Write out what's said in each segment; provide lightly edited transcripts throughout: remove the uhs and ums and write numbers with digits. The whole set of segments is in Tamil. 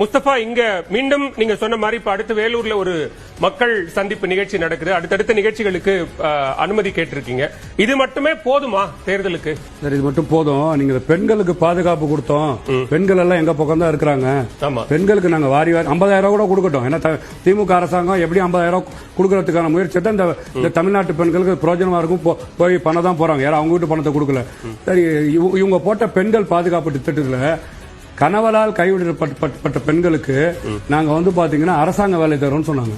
முஸ்தபா, இங்க மீண்டும் நீங்க சொன்ன மாதிரி இப்ப அடுத்து வேலூர்ல ஒரு மக்கள் சந்திப்பு நிகழ்ச்சி நடக்குது. அடுத்தடுத்த நிகழ்ச்சிகளுக்கு அனுமதி கேட்டிருக்கீங்க. இது மட்டுமே போதுமா தேர்தலுக்கு? சரி, இது மட்டும் போதும். நீங்க பெண்களுக்கு பாதுகாப்பு கொடுத்தோம். பெண்கள் எல்லாம் எங்க பக்கம் தான் இருக்கிறாங்க. பெண்களுக்கு நாங்க வாரி 50,000 கூட கொடுக்கட்டும். ஏன்னா திமுக அரசாங்கம் எப்படி 50,000 கொடுக்கறதுக்கான முயற்சி தான் இந்த தமிழ்நாட்டு பெண்களுக்கு பிரயோஜனமா இருக்கும். போய் பணம் தான் போறாங்க. யாரும் அவங்க வீட்டு பணத்தை கொடுக்கல. சரி, இவங்க போட்ட பெண்கள் பாதுகாப்பு திட்டத்துல கணவரால் கைவிடப்பட்ட பெண்களுக்கு நாங்க பாத்தீங்கன்னா அரசாங்க வேலை தரோம்னு சொன்னாங்க.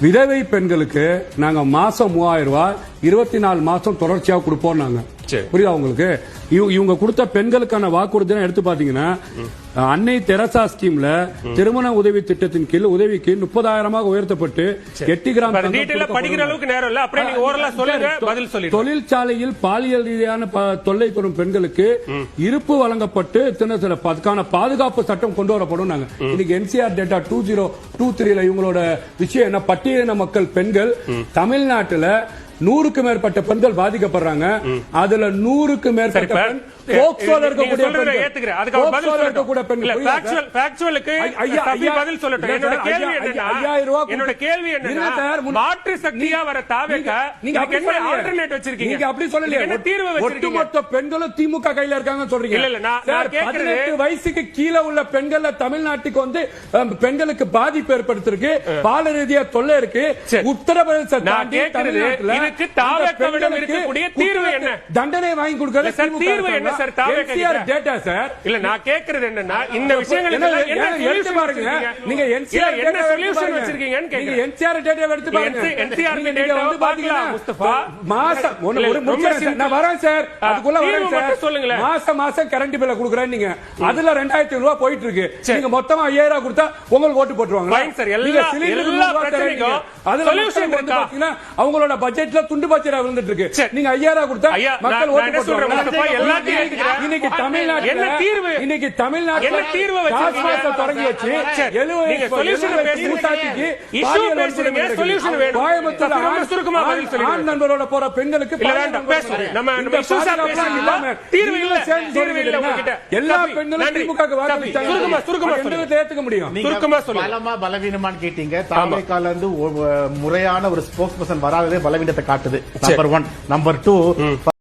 விதவை பெண்களுக்கு நாங்க மாசம் 3,000 ரூபாய் 24 மாசம் தொடர்ச்சியா கொடுப்போம். நாங்க புரியுதா உங்களுக்கு? இவங்க கொடுத்த பெண்களுக்கான வாக்குறுதி எடுத்து பாத்தீங்கன்னா அன்னை தெரசா ஸ்கீம்ல திருமண உதவி திட்டத்தின் கீழ் உதவிக்கு 30,000 உயர்த்தப்பட்டு 8 கிராம் படிக்கிற அளவுக்கு நேரம் இல்ல. அப்படியே நீங்க ஓரலா சொல்லுங்க, பதில் சொல்லி. தொழிற்சாலையில் பாலியல் ரீதியான தொல்லை பெறும் பெண்களுக்கு இருப்பு வழங்கப்பட்டு அதுக்கான பாதுகாப்பு சட்டம் கொண்டு வரப்படும். நாங்க இன்னைக்கு NCR டேட்டா 2023 இவங்களோட விஷயம் என்ன, பட்டியலின மக்கள் பெண்கள் தமிழ்நாட்டுல 100க்கு மேற்பட்ட பெண்கள் பாதிக்கப்படுறாங்க. அதுல 100க்கு மேற்பட்ட மாற்று சக்தியா வர தாவேக ஒட்டுமொத்த பெண்களும் திமுக கையில இருக்காங்க சொல்றீங்க. 18 வயசுக்கு கீழே உள்ள பெண்கள் தமிழ்நாட்டுக்கு பெண்களுக்கு பாதிப்பு ஏற்படுத்திருக்கு. பால ரீதியா தொல்லை இருக்கு. உத்தரப்பிரதேச தண்டனை வாங்கி கொடுக்கிறது தீர்வு என்ன சார்? டேட்டா சார் இல்ல, நான் கேக்குறது என்னன்னா இந்த விஷயங்கள் எடுத்து பாருங்க. நீங்க NCR என்ன சொல்யூஷன் வச்சிருக்கீங்கன்னு கேக்குறீங்க. நீங்க NCR டேட்டா எடுத்து பாருங்க. NCR டேட்டா பாத்தீங்களா முஸ்தபா? மாசம் ஒரு நான் வரேன் சார், அதுக்குள்ள வரேன் சார். சொல்லுங்க. மாசம் கரண்ட் பில்ல குடுக்குறேன் நீங்க. அதுல 2,000 ரூபாய் போயிட்டு இருக்கு. நீங்க மொத்தமா 5,000 கொடுத்தா உங்களுக்கு ஓட்டு போட்டுருவாங்க சார். எல்லா பிரச்சனைக்கும் சொல்யூஷன் பாத்தீங்கன்னா அவங்களோட பட்ஜெட்ல துண்டு பட்ஜெட்டா விழுந்துட்டு இருக்கு. நீங்க 5,000 கொடுத்தா மக்கள் ஓட்டு போட்டுருவாங்க. இன்னைக்கு தமிழ்நாட்டுல என்ன தீர்வு? இன்னைக்கு தமிழ்நாட்டுல என்ன தீர்வு வச்சிருக்கீங்க? தொடங்கி வச்சு 70 சொல்யூஷன் பேசுறீங்க. இஷ்யூ பேசுறீங்க, சொல்யூஷன் வேணும். கோயம்புத்தூர்ல சுருக்கமா பதில் சொல்லுங்க. ஆண் நண்பரோட போற பெண்களுக்கு வேண்டாம் பேசுங்க. நம்ம இஷ்யூஸா பேசலாம். தீர்வு இல்ல, தீர்வு இல்ல உங்ககிட்ட. எல்லா பெண்களும் திமுகக்கு வாக்களிச்சாங்க. சுருக்கமா சொல்லுங்க, ஏத்துக்க முடியும். சுருக்கமா சொல்லுங்க. பலமா பலவீனமான்னு கேட்டீங்க. தாவேக்கால இருந்து முறையான ஒரு ஸ்போக்ஸ்பர்சன் வராததே பலவீனத்தை காட்டுது. நம்பர் 1. நம்பர் 2